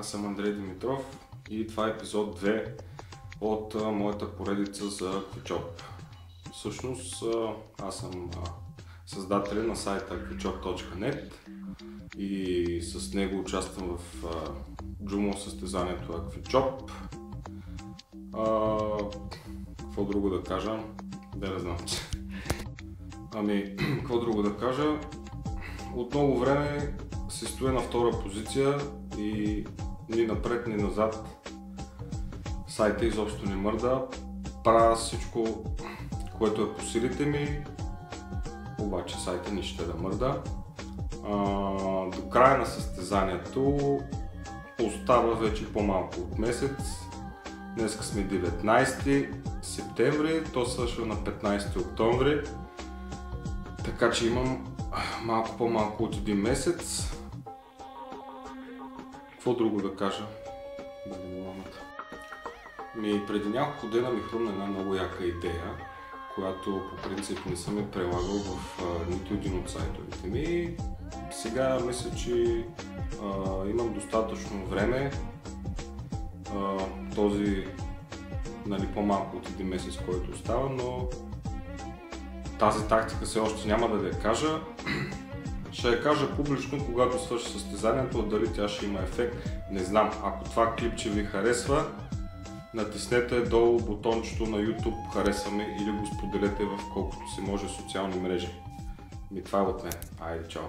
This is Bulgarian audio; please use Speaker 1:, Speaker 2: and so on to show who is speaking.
Speaker 1: Аз съм Андрей Димитров и това е епизод 2 от моята поредица за Aquachop. Всъщност аз съм създателя на сайта aquachop.net и с него участвам в джумо състезанието Aquachop. Какво друго да кажа? Да, не знам. Какво друго да кажа? От много време се стоя на втора позиция и ни напред, ни назад. Сайта изобщо не мърда. Правя всичко, което е по силите ми, обаче сайта не ще да мърда. До края на състезанието остава вече по-малко от месец. Днеска сме 19 септември, то свършва на 15 октомври. Така че имам малко по-малко от един месец. Какво друго да кажа? Преди няколко дена ми хрумна една много яка идея, която по принцип не съм я прилагал в нито един от сайтовете ми. Сега мисля, че имам достатъчно време този по-малко от един месец, който остава, но тази тактика все още няма да я кажа. Ще я кажа публично, когато свърши състезанието, дали тя ще има ефект, не знам. Ако това клипче ви харесва, натиснете долу бутончето на YouTube харесаме или го споделете в колкото се може социални мрежи. Това е от мен. Айде, чао!